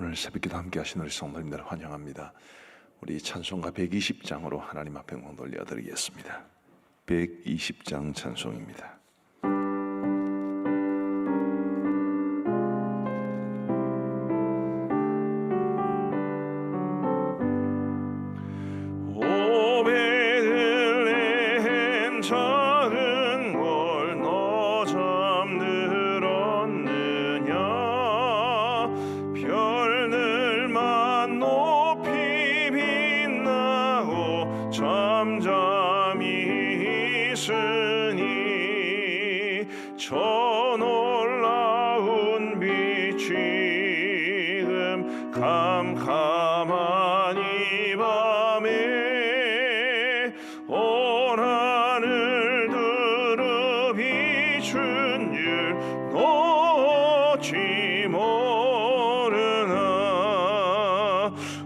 오늘 새벽기도 함께 하신 우리 성도님들 환영합니다. 우리 찬송가 120장으로 하나님 앞에 영광 돌려드리겠습니다. 120장 찬송입니다. 저 놀라운 빛이 캄캄한 이 밤에 온 하늘 두루 비춘 줄 어찌 모르나.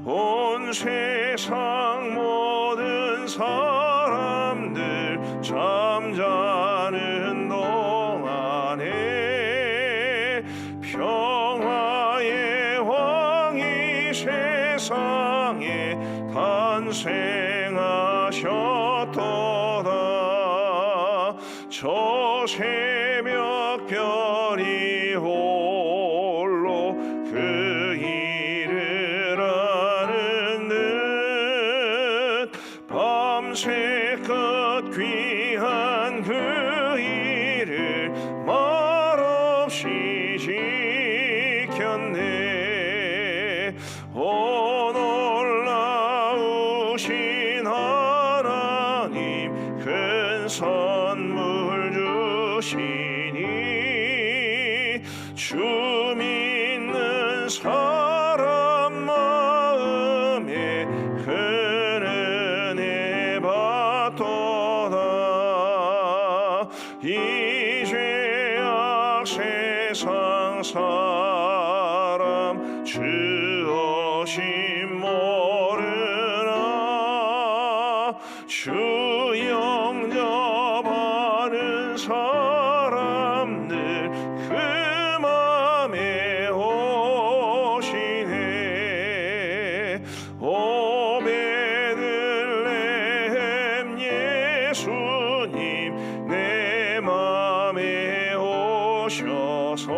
온 세상 모든 사람들 잠자는 평화의 왕이 세상에 탄생하셨도다. 저 새벽별이 홀로 그 일을 아는 듯 밤새껏 귀한 그 일을 말없이 지켰네. 오 놀라우신 하나님 큰 선물 주시니 주 믿는 사람 마음에 큰 은혜 받도다. 이 죄악 세상 사람 주어심 모르나. 주 영접하는 사람들 그 맘에 오시네. 오 베들레헴 예수님 내 맘에 오셔서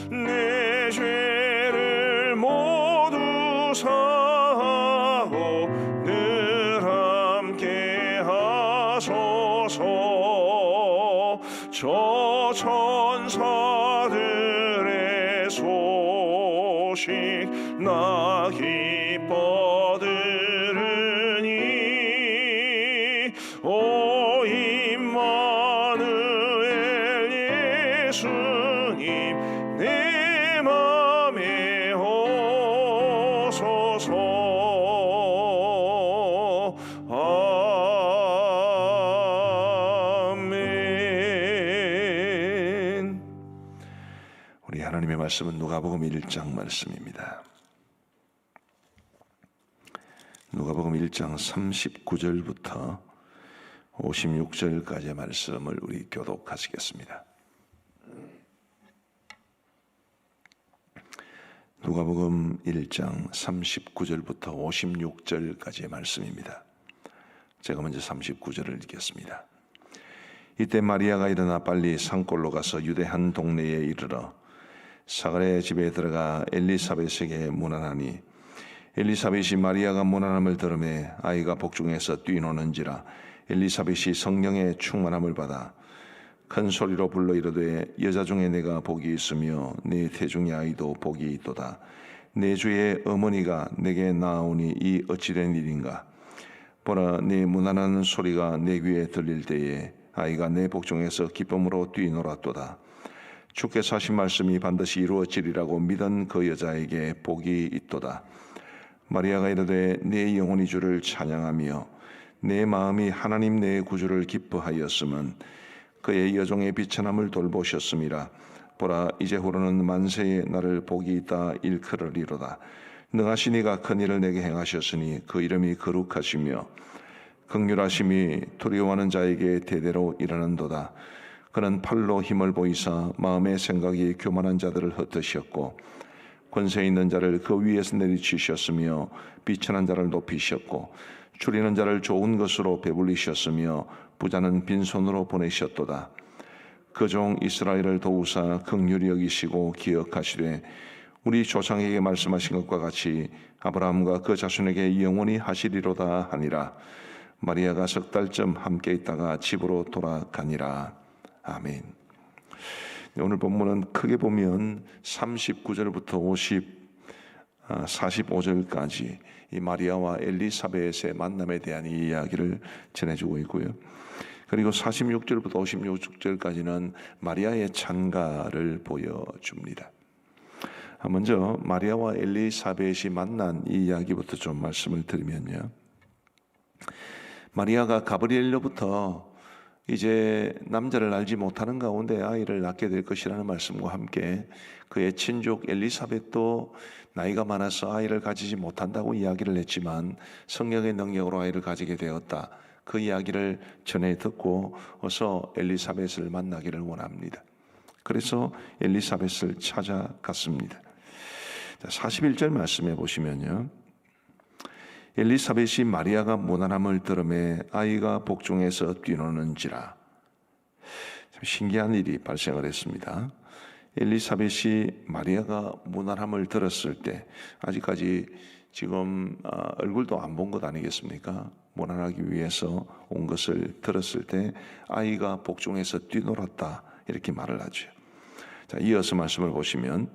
내 죄를 모두 사하고 늘 함께 하소서. 저 천사들의 소식 나 기뻐 들으니 오 임마누엘 예수님 내 맘에 오소서. 아멘. 우리 하나님의 말씀은 누가복음 1장 말씀입니다. 누가복음 1장 39절부터 56절까지의 말씀을 우리 교독하시겠습니다. 누가복음 1장 39절부터 56절까지의 말씀입니다. 제가 먼저 39절을 읽겠습니다. 이때 마리아가 일어나 빨리 산골로 가서 유대 한 동네에 이르러 사가랴의 집에 들어가 엘리사벳에게 문안하니 엘리사벳이 마리아가 문안함을 들으매 아이가 복중에서 뛰노는지라 엘리사벳이 성령의 충만함을 받아 큰 소리로 불러 이르되 여자 중에 내가 복이 있으며 네 태중의 아이도 복이 있도다. 내 주의 어머니가 내게 나아오니 이 어찌된 일인가. 보라 네 문안하는 소리가 내 귀에 들릴 때에 아이가 내 복중에서 기쁨으로 뛰놀았도다. 주께서 하신 말씀이 반드시 이루어지리라고 믿은 그 여자에게 복이 있도다. 마리아가 이르되 내 영혼이 주를 찬양하며 내 마음이 하나님 내 구주를 기뻐하였음은 그의 여종의 비천함을 돌보셨음이라. 보라 이제후로는 만세에 나를 복이 있다 일컬으리로다. 능하신 이가 큰 일을 내게 행하셨으니 그 이름이 거룩하시며 긍휼하심이 두려워하는 자에게 대대로 일하는도다. 그는 팔로 힘을 보이사 마음의 생각이 교만한 자들을 흩으셨고 권세 있는 자를 그 위에서 내리치셨으며 비천한 자를 높이셨고 줄이는 자를 좋은 것으로 배불리셨으며 부자는 빈손으로 보내셨도다. 그 종 이스라엘을 도우사 긍휼히 여기시고 기억하시되 우리 조상에게 말씀하신 것과 같이 아브라함과 그 자손에게 영원히 하시리로다 하니라. 마리아가 석 달쯤 함께 있다가 집으로 돌아가니라. 아멘. 오늘 본문은 크게 보면 39절부터 45절까지 이 마리아와 엘리사벳의 만남에 대한 이야기를 전해주고 있고요. 그리고 46절부터 56절까지는 마리아의 찬가를 보여줍니다. 먼저 마리아와 엘리사벳이 만난 이 이야기부터 좀 말씀을 드리면요. 마리아가 가브리엘로부터 이제 남자를 알지 못하는 가운데 아이를 낳게 될 것이라는 말씀과 함께 그의 친족 엘리사벳도 나이가 많아서 아이를 가지지 못한다고 이야기를 했지만 성령의 능력으로 아이를 가지게 되었다. 그 이야기를 전해 듣고 어서 엘리사벳을 만나기를 원합니다. 그래서 엘리사벳을 찾아갔습니다. 41절 말씀해 보시면요. 엘리사벳이 마리아가 모난함을 들음에 아이가 복중에서 뛰노는지라. 참 신기한 일이 발생을 했습니다. 엘리사벳이 마리아가 모난함을 들었을 때 아직까지 지금 얼굴도 안 본 것 아니겠습니까? 모난하기 위해서 온 것을 들었을 때 아이가 복중에서 뛰놀았다 이렇게 말을 하죠. 자, 이어서 말씀을 보시면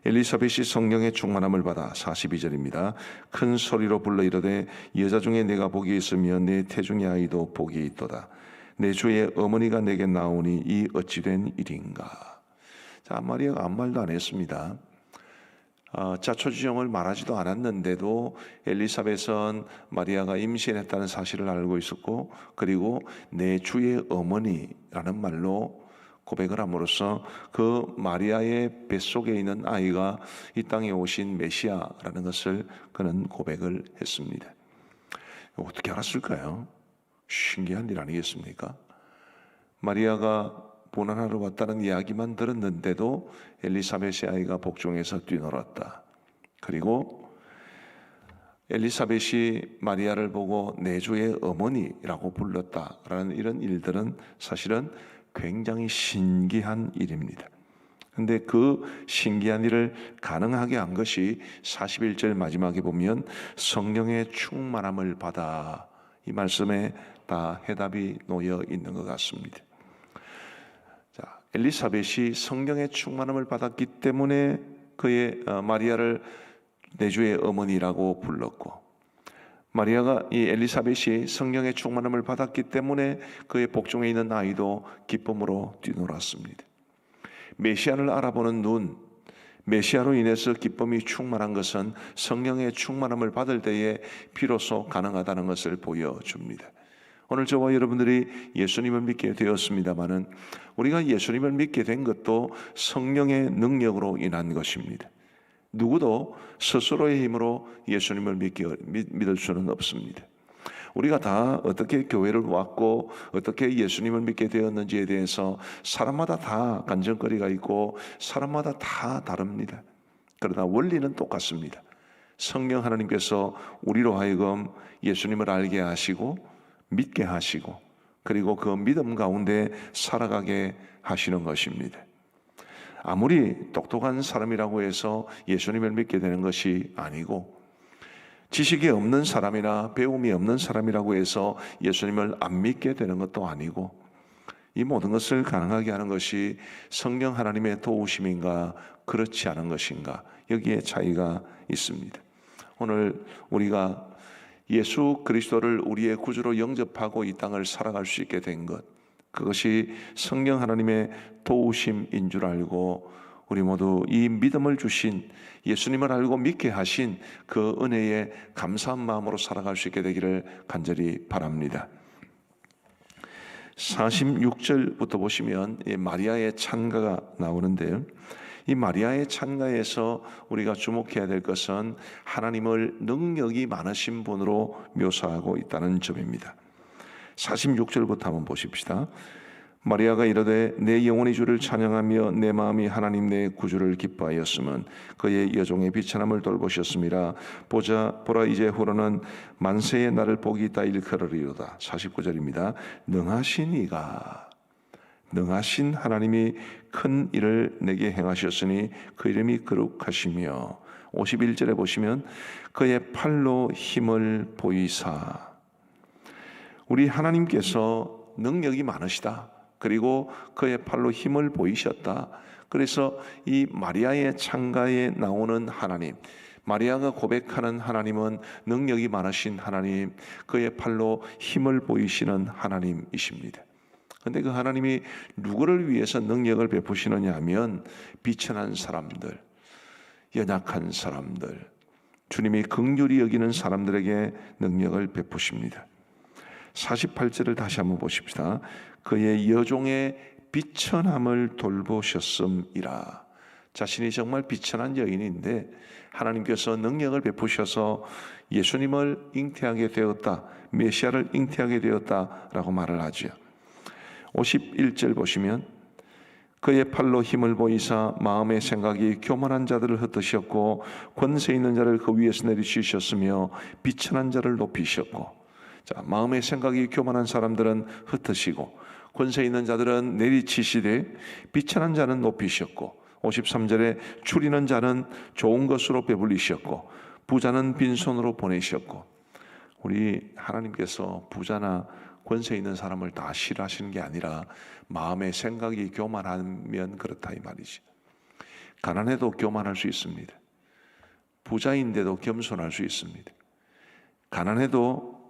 엘리사벳이 성령의 충만함을 받아 42절입니다. 큰 소리로 불러 이르되 여자 중에 내가 복이 있으며 내 태중의 아이도 복이 있도다. 내 주의 어머니가 내게 나오니 이 어찌된 일인가. 자, 마리아가 아무 말도 안 했습니다. 자초지종을 말하지도 않았는데도 엘리사벳은 마리아가 임신했다는 사실을 알고 있었고 그리고 내 주의 어머니라는 말로 고백을 함으로써 그 마리아의 뱃속에 있는 아이가 이 땅에 오신 메시아라는 것을 그는 고백을 했습니다. 어떻게 알았을까요? 신기한 일 아니겠습니까? 마리아가 고난하러 왔다는 이야기만 들었는데도 엘리사벳의 아이가 복중에서 뛰놀았다. 그리고 엘리사벳이 마리아를 보고 내 주의 어머니라고 불렀다라는 이런 일들은 사실은 굉장히 신기한 일입니다. 그런데 그 신기한 일을 가능하게 한 것이 41절 마지막에 보면 성령의 충만함을 받아 이 말씀에 다 해답이 놓여 있는 것 같습니다. 자, 엘리사벳이 성령의 충만함을 받았기 때문에 그의 마리아를 내 주의 어머니라고 불렀고 마리아가 이 엘리사벳이 성령의 충만함을 받았기 때문에 그의 복중에 있는 아이도 기쁨으로 뛰놀았습니다. 메시아를 알아보는 눈, 메시아로 인해서 기쁨이 충만한 것은 성령의 충만함을 받을 때에 비로소 가능하다는 것을 보여줍니다. 오늘 저와 여러분들이 예수님을 믿게 되었습니다마는 우리가 예수님을 믿게 된 것도 성령의 능력으로 인한 것입니다. 누구도 스스로의 힘으로 예수님을 믿을 수는 없습니다. 우리가 다 어떻게 교회를 왔고 어떻게 예수님을 믿게 되었는지에 대해서 사람마다 다 간증거리가 있고 사람마다 다 다릅니다. 그러나 원리는 똑같습니다. 성령 하나님께서 우리로 하여금 예수님을 알게 하시고 믿게 하시고 그리고 그 믿음 가운데 살아가게 하시는 것입니다. 아무리 똑똑한 사람이라고 해서 예수님을 믿게 되는 것이 아니고 지식이 없는 사람이나 배움이 없는 사람이라고 해서 예수님을 안 믿게 되는 것도 아니고 이 모든 것을 가능하게 하는 것이 성령 하나님의 도우심인가 그렇지 않은 것인가 여기에 차이가 있습니다. 오늘 우리가 예수 그리스도를 우리의 구주로 영접하고 이 땅을 살아갈 수 있게 된 것 그것이 성령 하나님의 도우심인 줄 알고 우리 모두 이 믿음을 주신 예수님을 알고 믿게 하신 그 은혜에 감사한 마음으로 살아갈 수 있게 되기를 간절히 바랍니다. 46절부터 보시면 마리아의 찬가가 나오는데요. 이 마리아의 찬가에서 우리가 주목해야 될 것은 하나님을 능력이 많으신 분으로 묘사하고 있다는 점입니다. 46절부터 한번 보십시다. 마리아가 이르되 내 영혼이 주를 찬양하며 내 마음이 하나님 내 구주를 기뻐하였으면 그의 여종의 비천함을 돌보셨음이라. 보라 이제 후로는 만세의 나를 복이 있다 일컬으리로다. 49절입니다. 능하신 이가, 능하신 하나님이 큰 일을 내게 행하셨으니 그 이름이 거룩하시며, 51절에 보시면 그의 팔로 힘을 보이사. 우리 하나님께서 능력이 많으시다. 그리고 그의 팔로 힘을 보이셨다. 그래서 이 마리아의 창가에 나오는 하나님, 마리아가 고백하는 하나님은 능력이 많으신 하나님, 그의 팔로 힘을 보이시는 하나님이십니다. 그런데 그 하나님이 누구를 위해서 능력을 베푸시느냐 하면 비천한 사람들, 연약한 사람들, 주님이 긍휼히 여기는 사람들에게 능력을 베푸십니다. 48절을 다시 한번 보십시다. 그의 여종의 비천함을 돌보셨음이라. 자신이 정말 비천한 여인인데 하나님께서 능력을 베푸셔서 예수님을 잉태하게 되었다, 메시아를 잉태하게 되었다라고 말을 하죠. 51절 보시면 그의 팔로 힘을 보이사 마음의 생각이 교만한 자들을 흩으셨고 권세 있는 자를 그 위에서 내리치셨으며 비천한 자를 높이셨고. 자, 마음의 생각이 교만한 사람들은 흩으시고 권세 있는 자들은 내리치시되 비천한 자는 높이셨고, 53절에 추리는 자는 좋은 것으로 배불리셨고 부자는 빈손으로 보내셨고. 우리 하나님께서 부자나 권세 있는 사람을 다 싫어하시는 게 아니라 마음의 생각이 교만하면 그렇다 이 말이지. 가난해도 교만할 수 있습니다. 부자인데도 겸손할 수 있습니다. 가난해도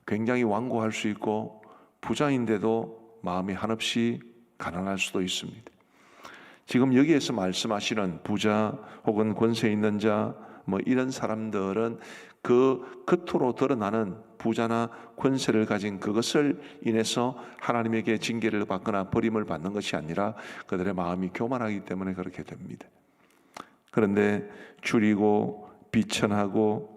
굉장히 완고할 수 있고 부자인데도 마음이 한없이 가난할 수도 있습니다. 지금 여기에서 말씀하시는 부자 혹은 권세 있는 자 이런 사람들은 그 겉으로 드러나는 부자나 권세를 가진 그것을 인해서 하나님에게 징계를 받거나 버림을 받는 것이 아니라 그들의 마음이 교만하기 때문에 그렇게 됩니다. 그런데 줄이고 비천하고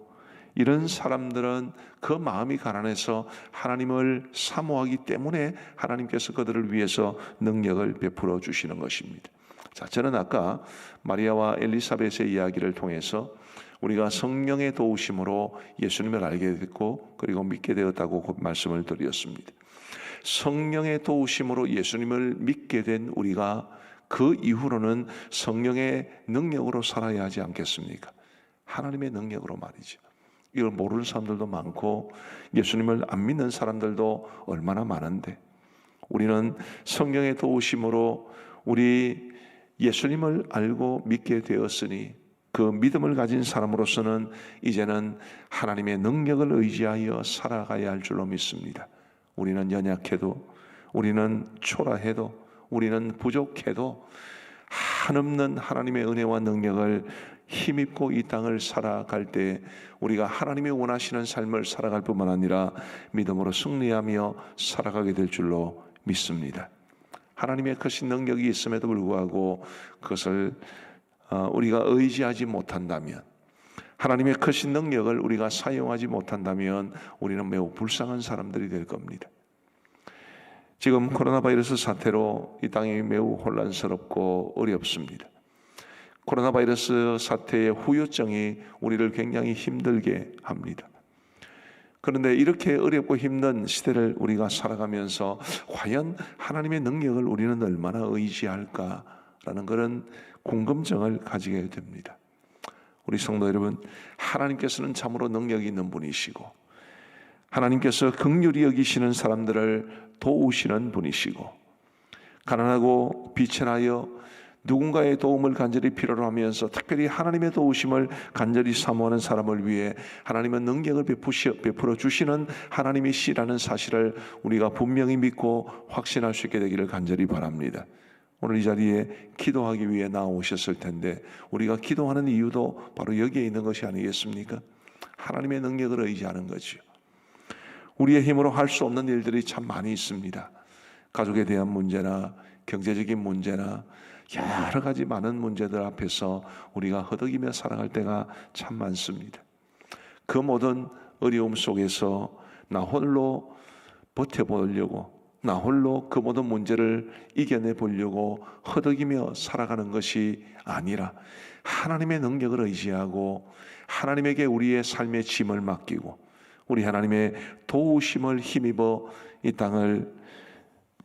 이런 사람들은 그 마음이 가난해서 하나님을 사모하기 때문에 하나님께서 그들을 위해서 능력을 베풀어 주시는 것입니다. 자, 저는 아까 마리아와 엘리사벳의 이야기를 통해서 우리가 성령의 도우심으로 예수님을 알게 됐고 그리고 믿게 되었다고 말씀을 드렸습니다. 성령의 도우심으로 예수님을 믿게 된 우리가 그 이후로는 성령의 능력으로 살아야 하지 않겠습니까? 하나님의 능력으로 말이죠. 이걸 모르는 사람들도 많고 예수님을 안 믿는 사람들도 얼마나 많은데, 우리는 성령의 도우심으로 우리 예수님을 알고 믿게 되었으니 그 믿음을 가진 사람으로서는 이제는 하나님의 능력을 의지하여 살아가야 할 줄로 믿습니다. 우리는 연약해도, 우리는 초라해도, 우리는 부족해도 한없는 하나님의 은혜와 능력을 힘입고 이 땅을 살아갈 때 우리가 하나님이 원하시는 삶을 살아갈 뿐만 아니라 믿음으로 승리하며 살아가게 될 줄로 믿습니다. 하나님의 크신 능력이 있음에도 불구하고 그것을 우리가 의지하지 못한다면, 하나님의 크신 능력을 우리가 사용하지 못한다면 우리는 매우 불쌍한 사람들이 될 겁니다. 지금 코로나 바이러스 사태로 이 땅이 매우 혼란스럽고 어렵습니다. 코로나 바이러스 사태의 후유증이 우리를 굉장히 힘들게 합니다. 그런데 이렇게 어렵고 힘든 시대를 우리가 살아가면서 과연 하나님의 능력을 우리는 얼마나 의지할까라는 그런 궁금증을 가지게 됩니다. 우리 성도 여러분, 하나님께서는 참으로 능력이 있는 분이시고 하나님께서 긍휼히 여기시는 사람들을 도우시는 분이시고 가난하고 비천하여 누군가의 도움을 간절히 필요로 하면서 특별히 하나님의 도우심을 간절히 사모하는 사람을 위해 하나님은 능력을 베풀어 주시는 하나님이시라는 사실을 우리가 분명히 믿고 확신할 수 있게 되기를 간절히 바랍니다. 오늘 이 자리에 기도하기 위해 나오셨을 텐데 우리가 기도하는 이유도 바로 여기에 있는 것이 아니겠습니까? 하나님의 능력을 의지하는 거죠. 우리의 힘으로 할 수 없는 일들이 참 많이 있습니다. 가족에 대한 문제나 경제적인 문제나 여러 가지 많은 문제들 앞에서 우리가 허덕이며 살아갈 때가 참 많습니다. 그 모든 어려움 속에서 나 홀로 버텨보려고, 나 홀로 그 모든 문제를 이겨내 보려고 허덕이며 살아가는 것이 아니라 하나님의 능력을 의지하고 하나님에게 우리의 삶의 짐을 맡기고 우리 하나님의 도우심을 힘입어 이 땅을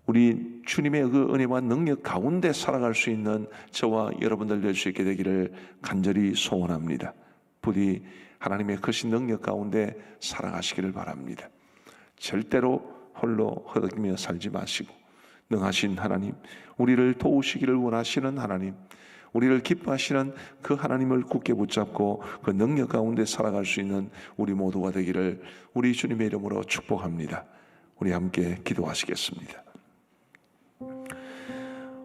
우리 주님의 그 은혜와 능력 가운데 살아갈 수 있는 저와 여러분들 될 수 있게 되기를 간절히 소원합니다. 부디 하나님의 크신 능력 가운데 살아가시기를 바랍니다. 절대로 홀로 허덕이며 살지 마시고 능하신 하나님, 우리를 도우시기를 원하시는 하나님, 우리를 기뻐하시는 그 하나님을 굳게 붙잡고 그 능력 가운데 살아갈 수 있는 우리 모두가 되기를 우리 주님의 이름으로 축복합니다. 우리 함께 기도하시겠습니다.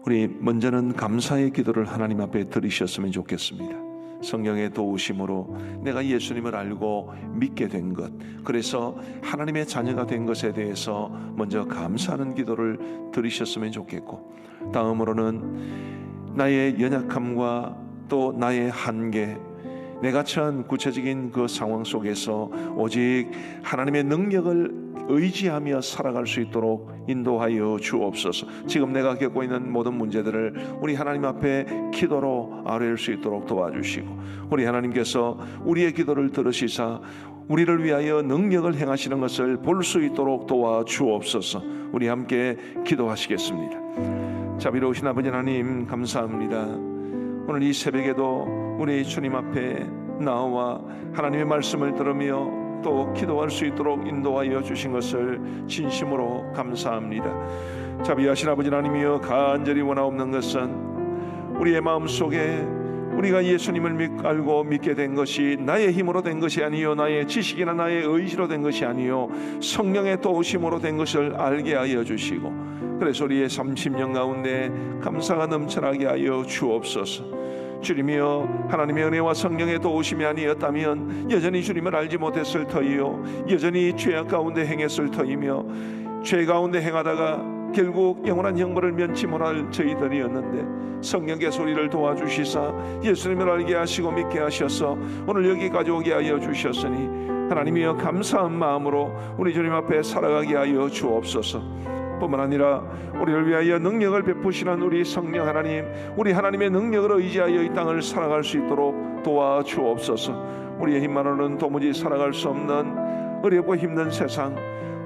우리 먼저는 감사의 기도를 하나님 앞에 드리셨으면 좋겠습니다. 성령의 도우심으로 내가 예수님을 알고 믿게 된 것, 그래서 하나님의 자녀가 된 것에 대해서 먼저 감사하는 기도를 드리셨으면 좋겠고, 다음으로는 나의 연약함과 또 나의 한계, 내가 처한 구체적인 그 상황 속에서 오직 하나님의 능력을 의지하며 살아갈 수 있도록 인도하여 주옵소서. 지금 내가 겪고 있는 모든 문제들을 우리 하나님 앞에 기도로 아뢰일 수 있도록 도와주시고, 우리 하나님께서 우리의 기도를 들으시사 우리를 위하여 능력을 행하시는 것을 볼 수 있도록 도와주옵소서. 우리 함께 기도하시겠습니다. 자비로우신 아버지 하나님, 감사합니다. 오늘 이 새벽에도 우리 주님 앞에 나와 하나님의 말씀을 들으며 또 기도할 수 있도록 인도하여 주신 것을 진심으로 감사합니다. 자비하신 아버지 하나님이여, 간절히 원하옵는 것은 우리의 마음속에 우리가 예수님을 알고 믿게 된 것이 나의 힘으로 된 것이 아니요 나의 지식이나 나의 의지로 된 것이 아니요 성령의 도우심으로 된 것을 알게 하여 주시고, 그래서 우리의 30년 가운데 감사가 넘쳐나게 하여 주옵소서. 주님이여, 하나님의 은혜와 성령의 도우심이 아니었다면 여전히 주님을 알지 못했을 터이요 여전히 죄악 가운데 행했을 터이며, 죄 가운데 행하다가 결국 영원한 형벌을 면치 못할 저희들이었는데 성령께서 우리를 도와주시사 예수님을 알게 하시고 믿게 하셔서 오늘 여기까지 오게 하여 주셨으니 하나님이여, 감사한 마음으로 우리 주님 앞에 살아가게 하여 주옵소서. 뿐만 아니라 우리를 위하여 능력을 베푸시는 우리 성령 하나님, 우리 하나님의 능력을 의지하여 이 땅을 살아갈 수 있도록 도와주옵소서. 우리의 힘만으로는 도무지 살아갈 수 없는 어렵고 힘든 세상,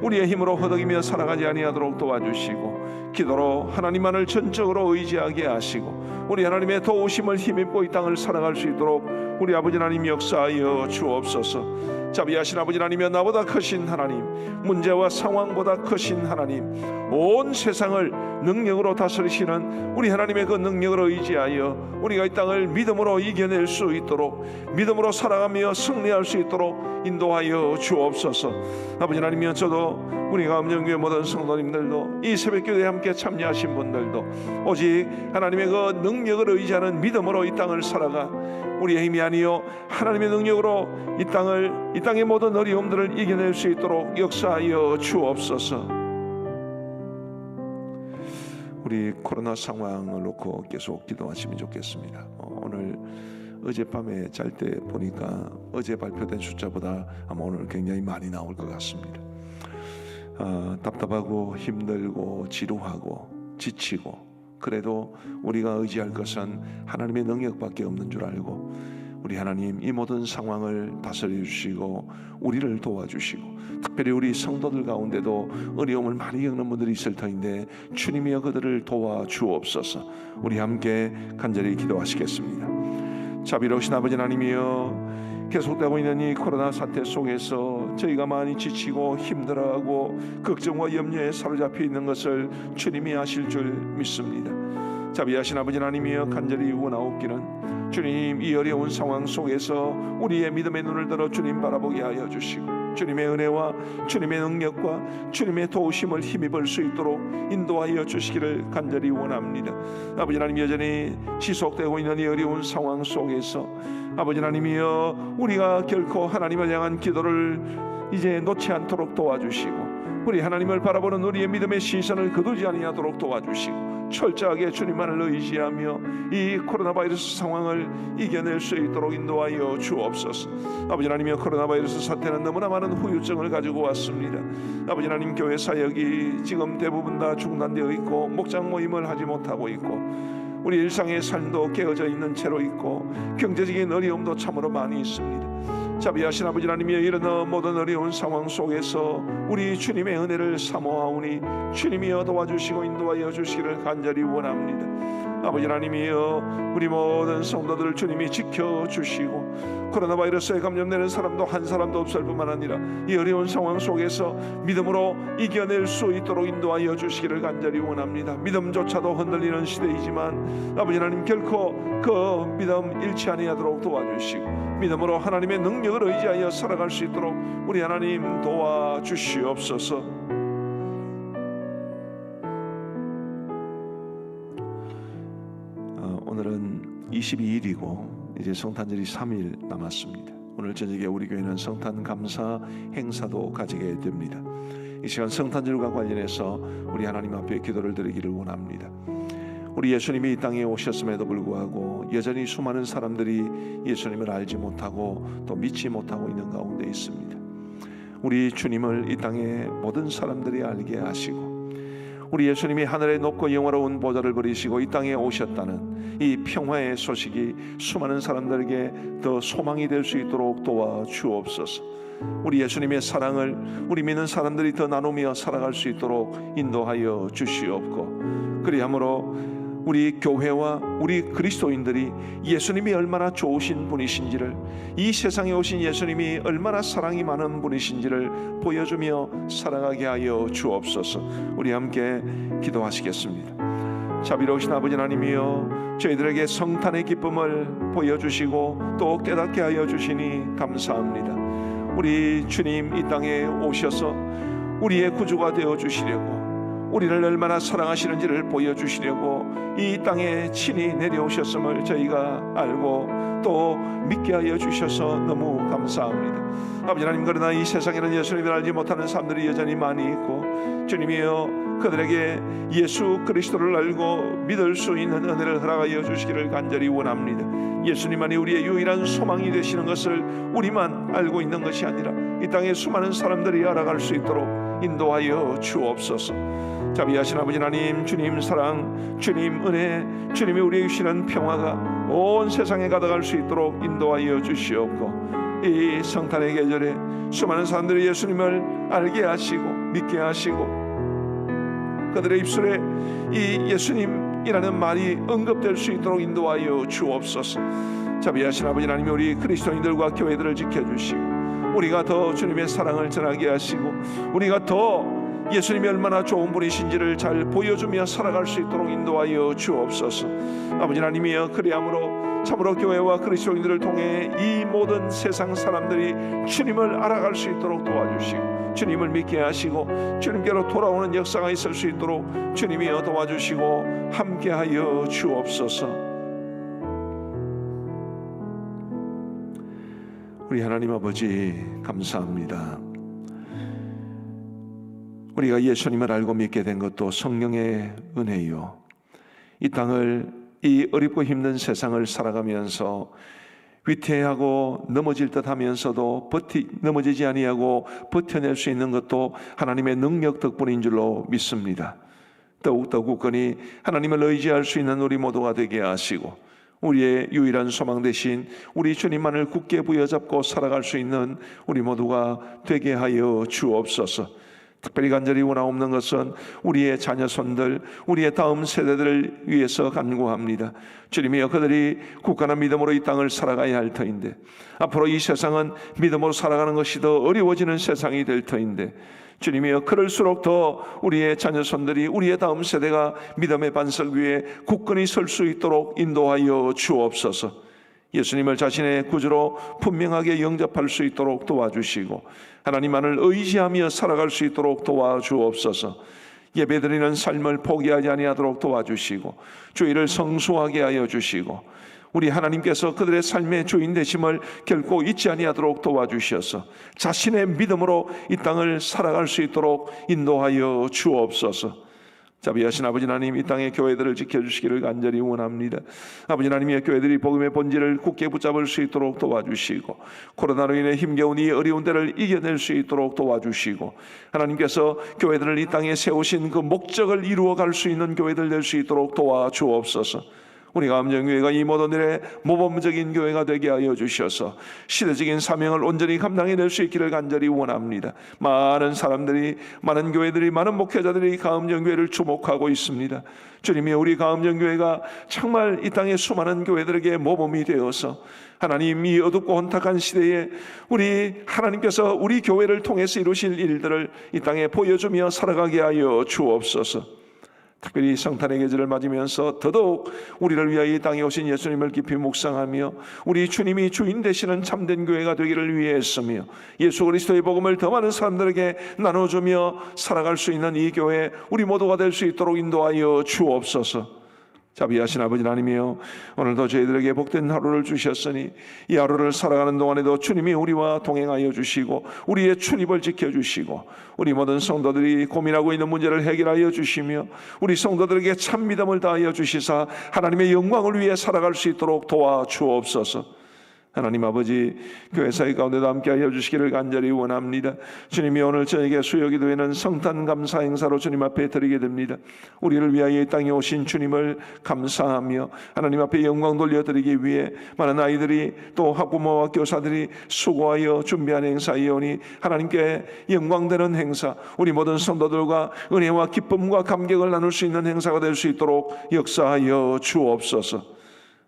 우리의 힘으로 허덕이며 살아가지 아니하도록 도와주시고, 기도로 하나님만을 전적으로 의지하게 하시고 우리 하나님의 도우심을 힘입고 이 땅을 살아갈 수 있도록 우리 아버지 하나님 역사하여 주옵소서. 자비하신 아버지 하나님이여, 나보다 크신 하나님, 문제와 상황보다 크신 하나님, 온 세상을 능력으로 다스리시는 우리 하나님의 그 능력을 의지하여 우리가 이 땅을 믿음으로 이겨낼 수 있도록, 믿음으로 살아가며 승리할 수 있도록 인도하여 주옵소서. 아버지 하나님이여, 저도 우리 감정교회 모든 성도님들도 이 새벽기도에 함께 참여하신 분들도 오직 하나님의 그 능력을 의지하는 믿음으로 이 땅을 살아가 우리의 힘이 아니요 하나님의 능력으로 이 땅의 모든 어려움들을 이겨낼 수 있도록 역사하여 주옵소서. 우리 코로나 상황을 놓고 계속 기도하시면 좋겠습니다. 오늘 어젯밤에 잘 때 보니까 어제 발표된 숫자보다 아마 오늘 굉장히 많이 나올 것 같습니다. 답답하고 힘들고 지루하고 지치고, 그래도 우리가 의지할 것은 하나님의 능력밖에 없는 줄 알고 우리 하나님 이 모든 상황을 다스려 주시고 우리를 도와주시고, 특별히 우리 성도들 가운데도 어려움을 많이 겪는 분들이 있을 터인데 주님이여, 그들을 도와주옵소서. 우리 함께 간절히 기도하시겠습니다. 자비로우신 아버지 하나님이여, 계속되고 있는 이 코로나 사태 속에서 저희가 많이 지치고 힘들어하고 걱정과 염려에 사로잡혀 있는 것을 주님이 아실 줄 믿습니다. 자비하신 아버지 하나님이여, 간절히 원하옵기는 주님, 이 어려운 상황 속에서 우리의 믿음의 눈을 들어 주님 바라보게 하여 주시고 주님의 은혜와 주님의 능력과 주님의 도우심을 힘입을 수 있도록 인도하여 주시기를 간절히 원합니다. 아버지 하나님, 여전히 지속되고 있는 이 어려운 상황 속에서 아버지 하나님이여, 우리가 결코 하나님을 향한 기도를 이제 놓지 않도록 도와주시고 우리 하나님을 바라보는 우리의 믿음의 시선을 거두지 아니하도록 도와주시고 철저하게 주님만을 의지하며 이 코로나 바이러스 상황을 이겨낼 수 있도록 인도하여 주옵소서. 아버지 하나님, 코로나 바이러스 사태는 너무나 많은 후유증을 가지고 왔습니다. 아버지 하나님, 교회 사역이 지금 대부분 다 중단되어 있고 목장 모임을 하지 못하고 있고 우리 일상의 삶도 깨어져 있는 채로 있고 경제적인 어려움도 참으로 많이 있습니다. 자비하신 아버지 하나님이여, 이런 모든 어려운 상황 속에서 우리 주님의 은혜를 사모하오니 주님이여 도와주시고 인도하여 주시기를 간절히 원합니다. 아버지 하나님이여, 우리 모든 성도들을 주님이 지켜주시고 코로나 바이러스에 감염되는 사람도 한 사람도 없을 뿐만 아니라 이 어려운 상황 속에서 믿음으로 이겨낼 수 있도록 인도하여 주시기를 간절히 원합니다. 믿음조차도 흔들리는 시대이지만 아버지 하나님, 결코 그 믿음 잃지 아니하도록 도와주시고 믿음으로 하나님의 능력을 의지하여 살아갈 수 있도록 우리 하나님 도와주시옵소서. 오늘은 22일이고 이제 성탄절이 3일 남았습니다. 오늘 저녁에 우리 교회는 성탄 감사 행사도 가지게 됩니다. 이 시간 성탄절과 관련해서 우리 하나님 앞에 기도를 드리기를 원합니다. 우리 예수님이 이 땅에 오셨음에도 불구하고 여전히 수많은 사람들이 예수님을 알지 못하고 또 믿지 못하고 있는 가운데 있습니다. 우리 주님을 이 땅의 모든 사람들이 알게 하시고 우리 예수님이 하늘의 높고 영화로운 보좌를 버리시고 이 땅에 오셨다는 이 평화의 소식이 수많은 사람들에게 더 소망이 될 수 있도록 도와주옵소서. 우리 예수님의 사랑을 우리 믿는 사람들이 더 나누며 살아갈 수 있도록 인도하여 주시옵고, 그리함으로 우리 교회와 우리 그리스도인들이 예수님이 얼마나 좋으신 분이신지를, 이 세상에 오신 예수님이 얼마나 사랑이 많은 분이신지를 보여주며 살아가게 하여 주옵소서. 우리 함께 기도하시겠습니다. 자비로우신 아버지 하나님이여, 저희들에게 성탄의 기쁨을 보여주시고 또 깨닫게 하여 주시니 감사합니다. 우리 주님 이 땅에 오셔서 우리의 구주가 되어 주시려고, 우리를 얼마나 사랑하시는지를 보여주시려고 이 땅에 친히 내려오셨음을 저희가 알고 또 믿게 하여 주셔서 너무 감사합니다. 아버지 하나님, 그러나 이 세상에는 예수님을 알지 못하는 사람들이 여전히 많이 있고, 주님이여 그들에게 예수 그리스도를 알고 믿을 수 있는 은혜를 허락하여 주시기를 간절히 원합니다. 예수님만이 우리의 유일한 소망이 되시는 것을 우리만 알고 있는 것이 아니라 이 땅의 수많은 사람들이 알아갈 수 있도록 인도하여 주옵소서. 자비하신 아버지 하나님, 주님 사랑, 주님 은혜, 주님이 우리에게 주시는 평화가 온 세상에 가득할 수 있도록 인도하여 주시옵고, 이 성탄의 계절에 수많은 사람들이 예수님을 알게 하시고 믿게 하시고 그들의 입술에 이 예수님이라는 말이 언급될 수 있도록 인도하여 주옵소서. 자비하신 아버지 하나님, 우리 그리스도인들과 교회들을 지켜주시고 우리가 더 주님의 사랑을 전하게 하시고 우리가 더 예수님이 얼마나 좋은 분이신지를 잘 보여주며 살아갈 수 있도록 인도하여 주옵소서. 아버지 하나님이여, 그리함으로 참으로 교회와 그리스도인들을 통해 이 모든 세상 사람들이 주님을 알아갈 수 있도록 도와주시고 주님을 믿게 하시고 주님께로 돌아오는 역사가 있을 수 있도록 주님이여 도와주시고 함께하여 주옵소서. 우리 하나님 아버지 감사합니다. 우리가 예수님을 알고 믿게 된 것도 성령의 은혜요, 이 땅을, 이 어렵고 힘든 세상을 살아가면서 위태하고 넘어질 듯 하면서도 넘어지지 아니하고 버텨낼 수 있는 것도 하나님의 능력 덕분인 줄로 믿습니다. 더욱더 굳건히 하나님을 의지할 수 있는 우리 모두가 되게 하시고 우리의 유일한 소망 대신 우리 주님만을 굳게 부여잡고 살아갈 수 있는 우리 모두가 되게 하여 주옵소서. 특별히 간절히 원하옵는 것은 우리의 자녀손들, 우리의 다음 세대들을 위해서 간구합니다. 주님이여, 그들이 굳건한 믿음으로 이 땅을 살아가야 할 터인데, 앞으로 이 세상은 믿음으로 살아가는 것이 더 어려워지는 세상이 될 터인데, 주님이여, 그럴수록 더 우리의 자녀손들이, 우리의 다음 세대가 믿음의 반석 위에 굳건히 설 수 있도록 인도하여 주옵소서. 예수님을 자신의 구주로 분명하게 영접할 수 있도록 도와주시고 하나님만을 의지하며 살아갈 수 있도록 도와주옵소서. 예배드리는 삶을 포기하지 아니하도록 도와주시고 주의를 성수하게 하여 주시고 우리 하나님께서 그들의 삶의 주인 되심을 결코 잊지 아니하도록 도와주셔서 자신의 믿음으로 이 땅을 살아갈 수 있도록 인도하여 주옵소서. 자비하신 아버지 하나님, 이 땅의 교회들을 지켜주시기를 간절히 원합니다. 아버지 하나님의 교회들이 복음의 본질을 굳게 붙잡을 수 있도록 도와주시고, 코로나로 인해 힘겨운 이 어려운 때를 이겨낼 수 있도록 도와주시고, 하나님께서 교회들을 이 땅에 세우신 그 목적을 이루어갈 수 있는 교회들 될 수 있도록 도와주옵소서. 우리 가음정교회가 이 모든 일에 모범적인 교회가 되게 하여 주셔서 시대적인 사명을 온전히 감당해낼 수 있기를 간절히 원합니다. 많은 사람들이, 많은 교회들이, 많은 목회자들이 가음정교회를 주목하고 있습니다. 주님이 우리 가음정교회가 정말 이 땅의 수많은 교회들에게 모범이 되어서 하나님, 이 어둡고 혼탁한 시대에 우리 하나님께서 우리 교회를 통해서 이루실 일들을 이 땅에 보여주며 살아가게 하여 주옵소서. 특별히 성탄의 계절을 맞으면서 더더욱 우리를 위하여 이 땅에 오신 예수님을 깊이 묵상하며 우리 주님이 주인 되시는 참된 교회가 되기를 위해서며 예수 그리스도의 복음을 더 많은 사람들에게 나눠주며 살아갈 수 있는 이 교회, 우리 모두가 될 수 있도록 인도하여 주옵소서. 자비하신 아버지 하나님이여, 오늘도 저희들에게 복된 하루를 주셨으니 이 하루를 살아가는 동안에도 주님이 우리와 동행하여 주시고 우리의 출입을 지켜주시고 우리 모든 성도들이 고민하고 있는 문제를 해결하여 주시며 우리 성도들에게 참 믿음을 다하여 주시사 하나님의 영광을 위해 살아갈 수 있도록 도와주옵소서. 하나님 아버지, 교회 사이 가운데도 함께하여 주시기를 간절히 원합니다. 주님이 오늘 저에게 수요기도회는 성탄 감사 행사로 주님 앞에 드리게 됩니다. 우리를 위하여 이 땅에 오신 주님을 감사하며 하나님 앞에 영광 돌려드리기 위해 많은 아이들이 또 학부모와 교사들이 수고하여 준비한 행사이오니 하나님께 영광되는 행사, 우리 모든 성도들과 은혜와 기쁨과 감격을 나눌 수 있는 행사가 될 수 있도록 역사하여 주옵소서.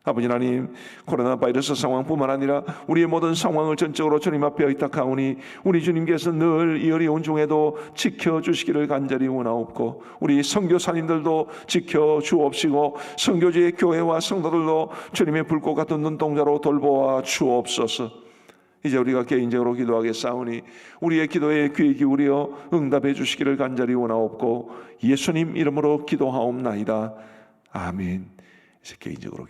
아버지 하나님, 코로나 바이러스 상황뿐만 아니라 우리의 모든 상황을 전적으로 주님 앞에 의탁하오니 우리 주님께서 늘 이 어려운 중에도 지켜주시기를 간절히 원하옵고 우리 선교사님들도 지켜주옵시고 선교지의 교회와 성도들도 주님의 불꽃 같은 눈동자로 돌보아 주옵소서. 이제 우리가 개인적으로 기도하겠사오니 우리의 기도에 귀 기울여 응답해 주시기를 간절히 원하옵고 예수님 이름으로 기도하옵나이다. 아멘. 이제 개인적으로